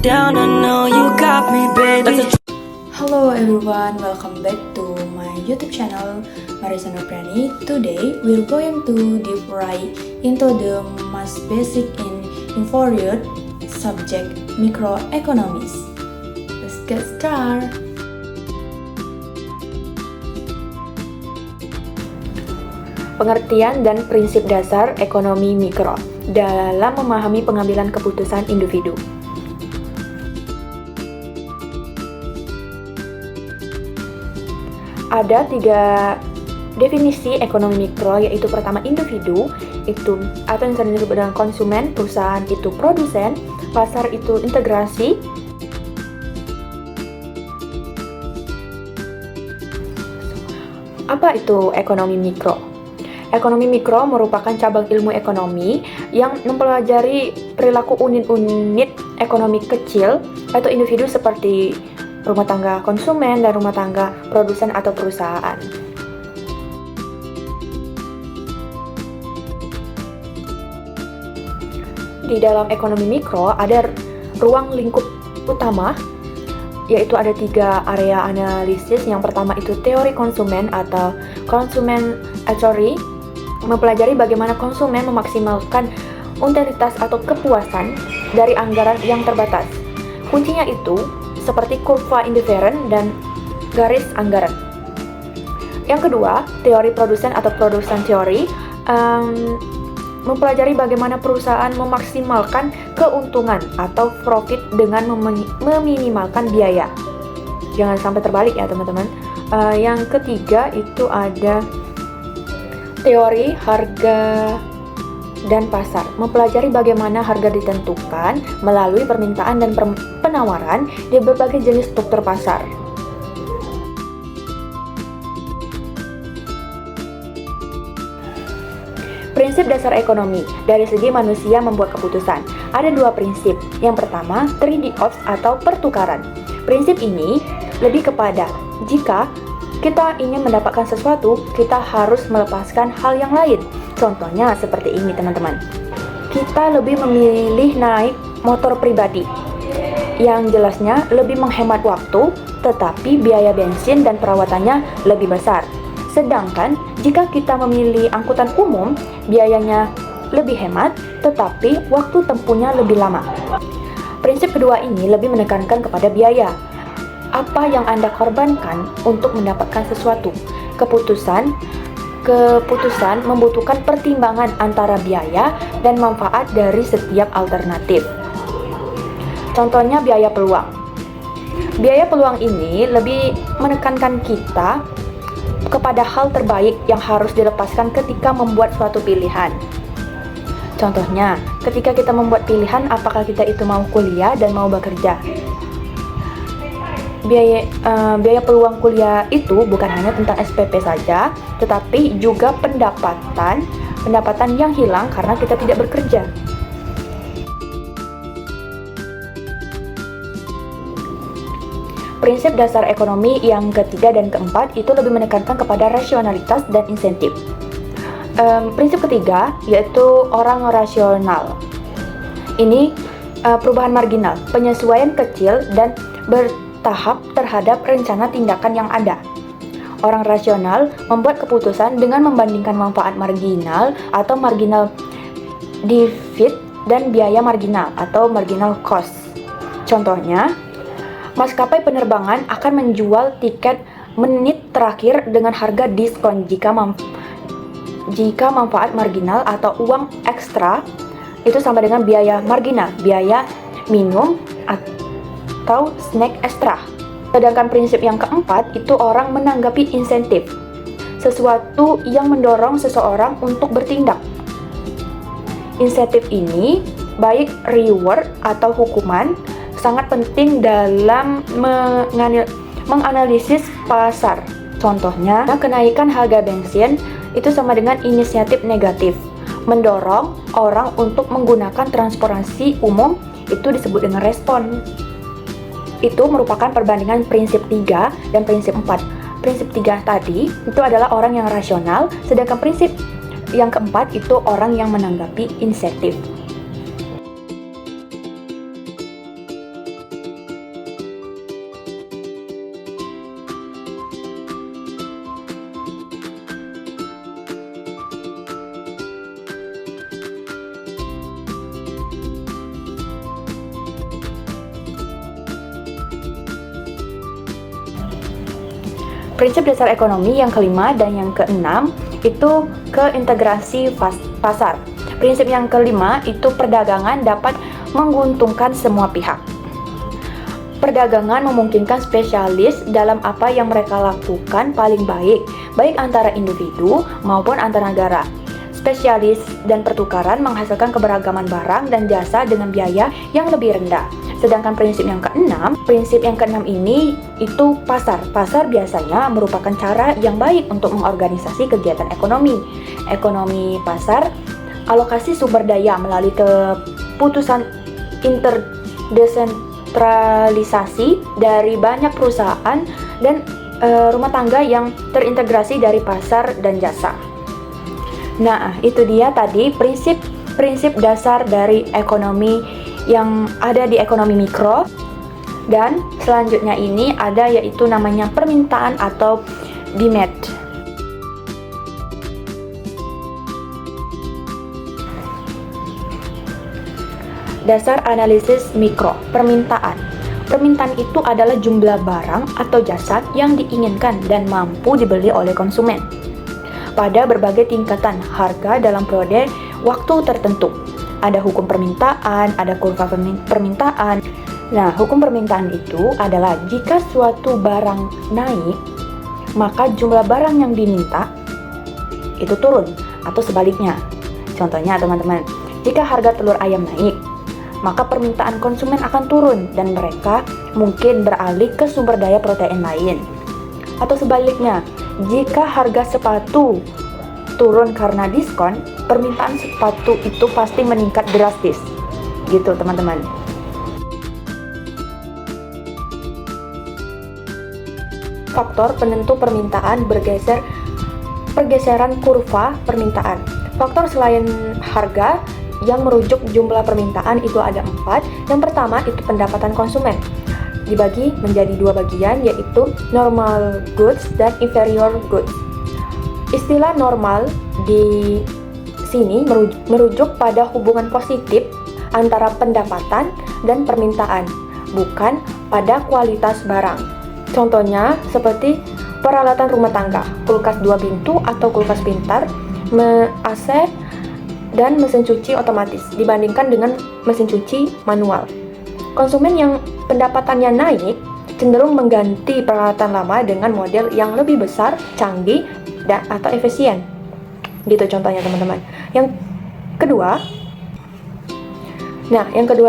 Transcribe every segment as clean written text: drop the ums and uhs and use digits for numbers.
down, I know you got me, baby. Hello everyone, welcome back to my YouTube channel Marisa Nurprani. Today we're going to deep dive into the most basic and important subject microeconomics. Let's get started. Pengertian dan prinsip dasar ekonomi mikro dalam memahami pengambilan keputusan individu. Ada 3 definisi ekonomi mikro, yaitu pertama individu, itu atau yang sering disebut dengan konsumen, perusahaan itu produsen, pasar itu integrasi. Apa itu ekonomi mikro? Ekonomi mikro merupakan cabang ilmu ekonomi yang mempelajari perilaku unit-unit ekonomi kecil atau individu seperti rumah tangga konsumen dan rumah tangga produsen atau perusahaan. Di dalam ekonomi mikro ada ruang lingkup utama, yaitu ada 3 area analisis. Yang pertama itu teori konsumen atau consumer theory, mempelajari bagaimana konsumen memaksimalkan utilitas atau kepuasan dari anggaran yang terbatas. Kuncinya itu seperti kurva indifferent dan garis anggaran. Yang kedua, teori produsen atau production theory, mempelajari bagaimana perusahaan memaksimalkan keuntungan atau profit dengan meminimalkan biaya. Jangan sampai terbalik ya teman-teman. Yang ketiga itu ada teori harga dan pasar, mempelajari bagaimana harga ditentukan melalui permintaan dan penawaran di berbagai jenis struktur pasar. Prinsip dasar ekonomi dari segi manusia membuat keputusan. Ada 2 prinsip. Yang pertama, trade-off atau pertukaran. Prinsip ini lebih kepada jika kita ingin mendapatkan sesuatu, kita harus melepaskan hal yang lain. Contohnya seperti ini teman-teman. Kita lebih memilih naik motor pribadi yang jelasnya lebih menghemat waktu, tetapi biaya bensin dan perawatannya lebih besar. Sedangkan jika kita memilih angkutan umum, biayanya lebih hemat, tetapi waktu tempuhnya lebih lama. Prinsip kedua ini lebih menekankan kepada biaya. Apa yang Anda korbankan untuk mendapatkan sesuatu. Keputusan membutuhkan pertimbangan antara biaya dan manfaat dari setiap alternatif. Contohnya biaya peluang. Biaya peluang ini lebih menekankan kita kepada hal terbaik yang harus dilepaskan ketika membuat suatu pilihan. Contohnya, ketika kita membuat pilihan apakah kita itu mau kuliah dan mau bekerja. Biaya peluang kuliah itu bukan hanya tentang SPP saja, tetapi juga pendapatan yang hilang karena kita tidak bekerja. Prinsip dasar ekonomi yang ketiga dan keempat itu lebih menekankan kepada rasionalitas dan insentif. Prinsip ketiga yaitu orang rasional. Ini perubahan marginal, penyesuaian kecil dan bertahap terhadap rencana tindakan yang ada. Orang rasional membuat keputusan dengan membandingkan manfaat marginal atau marginal divide dan biaya marginal atau marginal cost. Contohnya, maskapai penerbangan akan menjual tiket menit terakhir dengan harga diskon jika manfaat marginal atau uang ekstra itu sama dengan biaya marginal, biaya minum atau snack ekstra. Sedangkan prinsip yang keempat itu orang menanggapi insentif, sesuatu yang mendorong seseorang untuk bertindak. Insentif ini, baik reward atau hukuman, sangat penting dalam menganalisis pasar. Contohnya, kenaikan harga bensin itu sama dengan inisiatif negatif, mendorong orang untuk menggunakan transportasi umum, itu disebut dengan respon. Itu merupakan perbandingan prinsip 3 dan prinsip 4. Prinsip 3 tadi itu adalah orang yang rasional, sedangkan prinsip yang keempat itu orang yang menanggapi insentif. Prinsip dasar ekonomi yang kelima dan yang keenam itu keintegrasi pasar. Prinsip yang kelima itu perdagangan dapat menguntungkan semua pihak. Perdagangan memungkinkan spesialis dalam apa yang mereka lakukan paling baik, baik antara individu maupun antar negara. Spesialis dan pertukaran menghasilkan keberagaman barang dan jasa dengan biaya yang lebih rendah. Sedangkan prinsip yang keenam ini itu pasar. Pasar biasanya merupakan cara yang baik untuk mengorganisasi kegiatan ekonomi. Ekonomi pasar, alokasi sumber daya melalui keputusan interdesentralisasi dari banyak perusahaan dan rumah tangga yang terintegrasi dari pasar dan jasa. Nah, itu dia tadi prinsip dasar dari ekonomi yang ada di ekonomi mikro. Dan selanjutnya ini ada yaitu namanya permintaan atau demand. Dasar analisis mikro, permintaan. Permintaan itu adalah jumlah barang atau jasa yang diinginkan dan mampu dibeli oleh konsumen pada berbagai tingkatan harga dalam periode waktu tertentu. Ada hukum permintaan, ada kurva permintaan. Nah, hukum permintaan itu adalah jika suatu barang naik, maka jumlah barang yang diminta itu turun atau sebaliknya. Contohnya teman-teman, jika harga telur ayam naik, maka permintaan konsumen akan turun dan mereka mungkin beralih ke sumber daya protein lain. Atau sebaliknya, jika harga sepatu turun karena diskon, permintaan sepatu itu pasti meningkat drastis. Gitu, teman-teman. Faktor penentu permintaan pergeseran kurva permintaan. Faktor selain harga yang merujuk jumlah permintaan itu ada 4. Yang pertama itu pendapatan konsumen. Dibagi menjadi 2 bagian, yaitu normal goods dan inferior goods. Istilah normal di sini merujuk pada hubungan positif antara pendapatan dan permintaan, bukan pada kualitas barang. Contohnya seperti peralatan rumah tangga, kulkas 2 pintu atau kulkas pintar, AC, dan mesin cuci otomatis dibandingkan dengan mesin cuci manual. Konsumen yang pendapatannya naik cenderung mengganti peralatan lama dengan model yang lebih besar, canggih, atau efisien. Gitu contohnya teman-teman. Yang kedua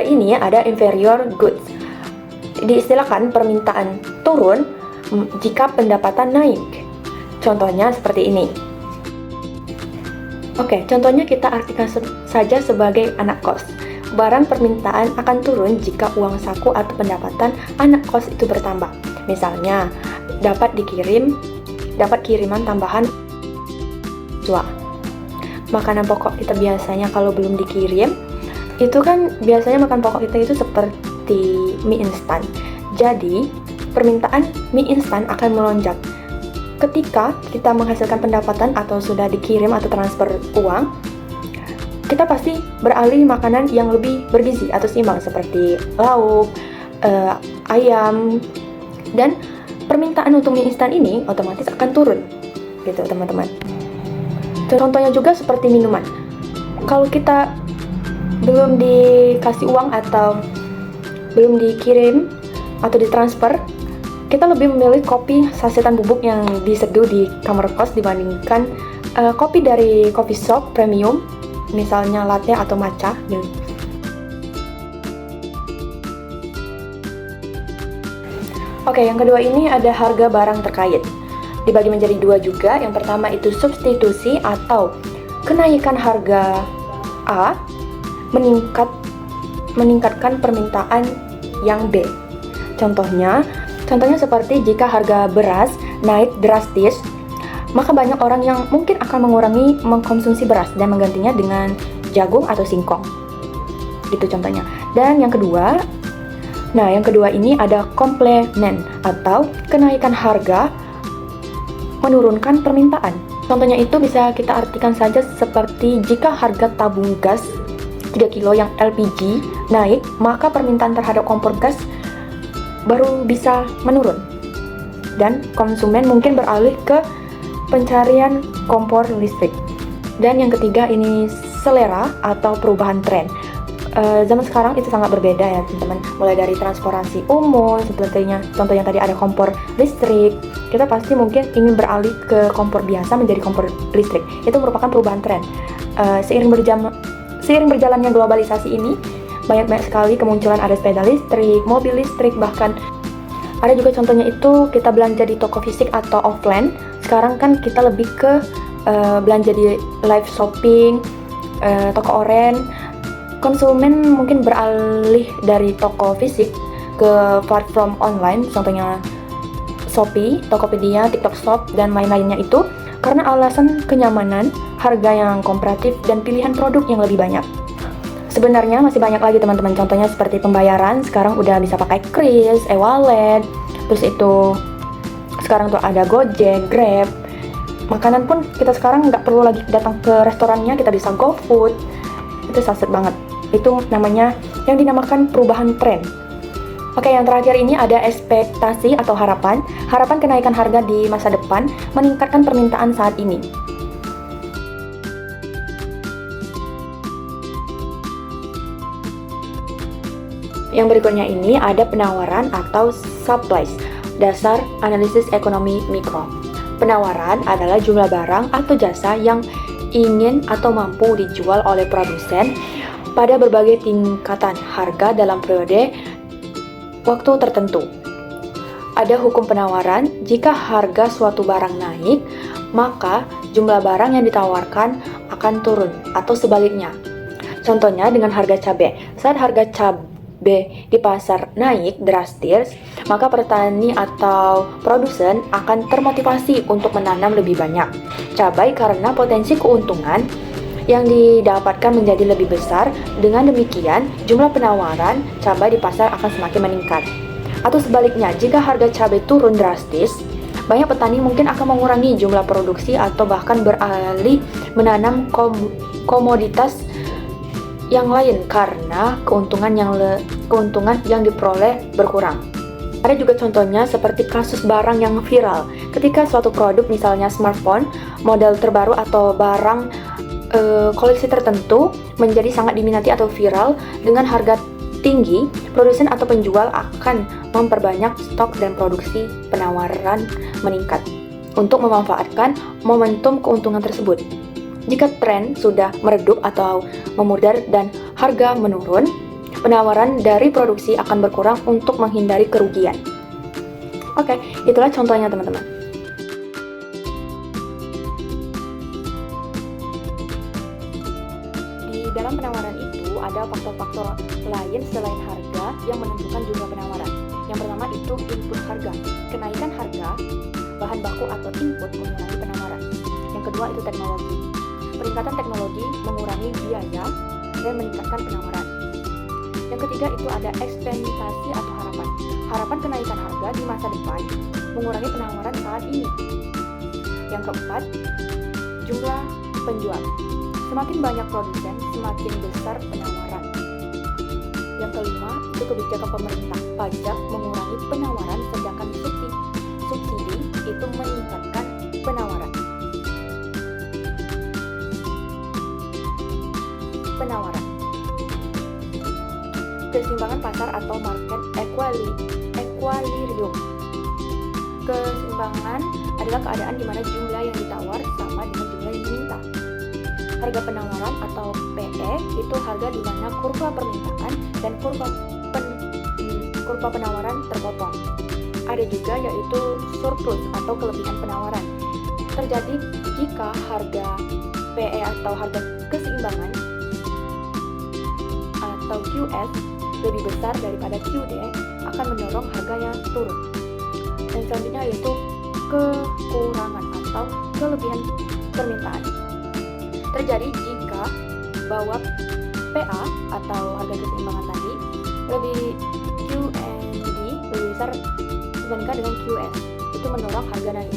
ini ada inferior goods. Diistilahkan permintaan turun jika pendapatan naik. Contohnya seperti ini. Oke, contohnya kita artikan saja sebagai anak kos. Barang permintaan akan turun jika uang saku atau pendapatan anak kos itu bertambah. Misalnya, dapat kiriman tambahan siswa. Makanan pokok kita biasanya kalau belum dikirim, itu kan biasanya makan pokok kita itu seperti mie instan. Jadi, permintaan mie instan akan melonjak. Ketika kita menghasilkan pendapatan atau sudah dikirim atau transfer uang, kita pasti beralih makanan yang lebih bergizi atau seimbang seperti lauk, ayam, dan permintaan untuk mie instan ini otomatis akan turun. Gitu teman-teman. Contohnya juga seperti minuman. Kalau kita belum dikasih uang atau belum dikirim atau ditransfer, kita lebih memilih kopi sasetan bubuk yang diseduh di kamar kos dibandingkan kopi dari coffee shop premium, misalnya latte atau matcha. Oke, yang kedua ini ada harga barang terkait. Dibagi menjadi 2 juga. Yang pertama itu substitusi atau kenaikan harga A meningkatkan permintaan yang B. Contohnya seperti jika harga beras naik drastis, maka banyak orang yang mungkin akan mengurangi mengkonsumsi beras dan menggantinya dengan jagung atau singkong. Gitu contohnya. Dan yang kedua ini ada komplement atau kenaikan harga menurunkan permintaan. Contohnya itu bisa kita artikan saja seperti jika harga tabung gas 3 kilo yang LPG naik, maka permintaan terhadap kompor gas baru bisa menurun. dan konsumen mungkin beralih ke pencarian kompor listrik. Dan yang ketiga ini selera atau perubahan tren. Zaman sekarang itu sangat berbeda ya teman-teman, mulai dari transportasi umum sepertinya contoh yang tadi ada kompor listrik, kita pasti mungkin ingin beralih ke kompor biasa menjadi kompor listrik. Itu merupakan perubahan tren. Seiring berjalannya globalisasi ini, banyak sekali kemunculan ada sepeda listrik, mobil listrik, bahkan ada juga contohnya itu kita belanja di toko fisik atau offline. Sekarang kan kita lebih ke belanja di live shopping, toko oren. Konsumen mungkin beralih dari toko fisik ke platform online, contohnya Shopee, Tokopedia, TikTok Shop, dan lain-lainnya itu karena alasan kenyamanan, harga yang kompetitif, dan pilihan produk yang lebih banyak. Sebenarnya masih banyak lagi teman-teman, contohnya seperti pembayaran, sekarang udah bisa pakai Kris, e-wallet, terus itu sekarang tuh ada Gojek, Grab. Makanan pun kita sekarang nggak perlu lagi datang ke restorannya, kita bisa GoFood. Itu saset banget. Itu namanya yang dinamakan perubahan tren. Oke, yang terakhir ini ada ekspektasi atau harapan. Harapan kenaikan harga di masa depan meningkatkan permintaan saat ini. Yang berikutnya ini ada penawaran atau supplies, dasar analisis ekonomi mikro. Penawaran adalah jumlah barang atau jasa yang ingin atau mampu dijual oleh produsen pada berbagai tingkatan harga dalam periode waktu tertentu. Ada hukum penawaran, jika harga suatu barang naik, maka jumlah barang yang ditawarkan akan turun atau sebaliknya. Contohnya dengan harga cabai. Saat harga cabai di pasar naik drastis, maka petani atau produsen akan termotivasi untuk menanam lebih banyak cabai karena potensi keuntungan yang didapatkan menjadi lebih besar. Dengan demikian, jumlah penawaran cabai di pasar akan semakin meningkat. Atau sebaliknya, jika harga cabai turun drastis, banyak petani mungkin akan mengurangi jumlah produksi atau bahkan beralih menanam komoditas yang lain karena keuntungan yang diperoleh berkurang. Ada juga contohnya seperti kasus barang yang viral. Ketika suatu produk, misalnya smartphone, model terbaru atau barang koleksi tertentu menjadi sangat diminati atau viral dengan harga tinggi, produsen atau penjual akan memperbanyak stok dan produksi penawaran meningkat untuk memanfaatkan momentum keuntungan tersebut. Jika tren sudah meredup atau memudar dan harga menurun, penawaran dari produksi akan berkurang untuk menghindari kerugian. Oke, itulah contohnya teman-teman. Di dalam penawaran itu ada faktor-faktor lain selain harga yang menentukan jumlah penawaran. Yang pertama itu input harga. Kenaikan harga bahan baku atau input mengurangi penawaran. Yang kedua itu teknologi. Peningkatan teknologi mengurangi biaya dan meningkatkan penawaran. Yang ketiga itu ada ekspektasi atau harapan. Harapan kenaikan harga di masa depan mengurangi penawaran saat ini. Yang keempat, jumlah penjual. Semakin banyak produsen, semakin besar penawaran. Yang kelima, itu kebijakan pemerintah. Pajak mengurangi penawaran, sedangkan subsidi itu meningkatkan penawaran. Keseimbangan pasar atau market equilibrium. Keseimbangan adalah keadaan di mana jumlah yang ditawar sama dengan jumlah yang diminta. Harga penawaran atau PE itu harga di mana kurva permintaan dan kurva penawaran terpotong. Ada juga yaitu surplus atau kelebihan penawaran. Terjadi jika harga PE atau harga keseimbangan atau QS lebih besar daripada QD akan mendorong harganya turun. Dan selanjutnya yaitu kekurangan atau kelebihan permintaan. Terjadi jika bahwa PA atau harga keseimbangan tadi lebih QND lebih besar dibandingkan dengan QS, itu mendorong harga naik.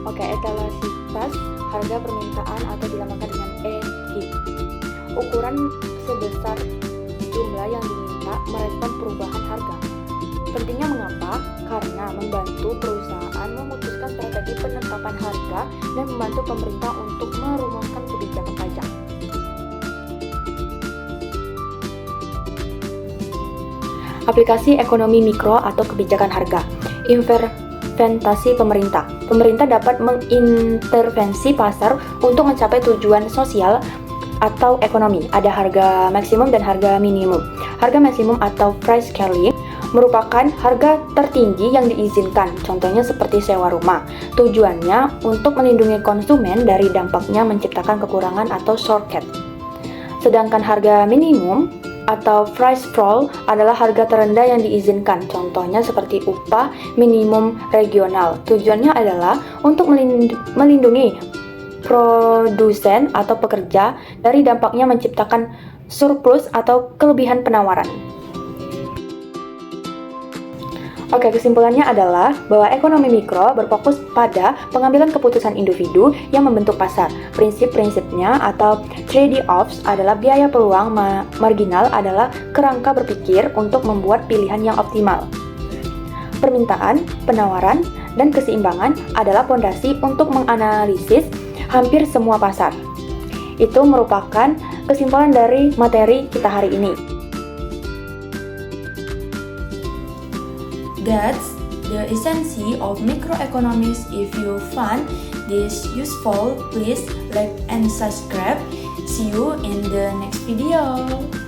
Oke, etalasitas harga permintaan atau dinamakan dengan EG. ukuran sebesar jumlah yang diminta merespon perubahan harga. Pentingnya mengapa? Karena membantu perusahaan memutuskan strategi penetapan harga dan membantu pemerintah untuk merumuskan kebijakan pajak. Aplikasi ekonomi mikro atau kebijakan harga. Intervensi pemerintah. Pemerintah dapat mengintervensi pasar untuk mencapai tujuan sosial atau ekonomi. Ada harga maksimum dan harga minimum. Harga maksimum atau price ceiling merupakan harga tertinggi yang diizinkan, contohnya seperti sewa rumah. Tujuannya untuk melindungi konsumen dari dampaknya menciptakan kekurangan atau shortcut. Sedangkan harga minimum atau price floor adalah harga terendah yang diizinkan, contohnya seperti upah minimum regional. Tujuannya adalah untuk melindungi produsen atau pekerja dari dampaknya menciptakan surplus atau kelebihan penawaran. Oke, kesimpulannya adalah bahwa ekonomi mikro berfokus pada pengambilan keputusan individu yang membentuk pasar. Prinsip-prinsipnya atau trade-offs adalah biaya peluang marginal adalah kerangka berpikir untuk membuat pilihan yang optimal. Permintaan, penawaran, dan keseimbangan adalah fondasi untuk menganalisis hampir semua pasar. Itu merupakan kesimpulan dari materi kita hari ini. That's the essence of microeconomics. If you find this useful, please like and subscribe. See you in the next video.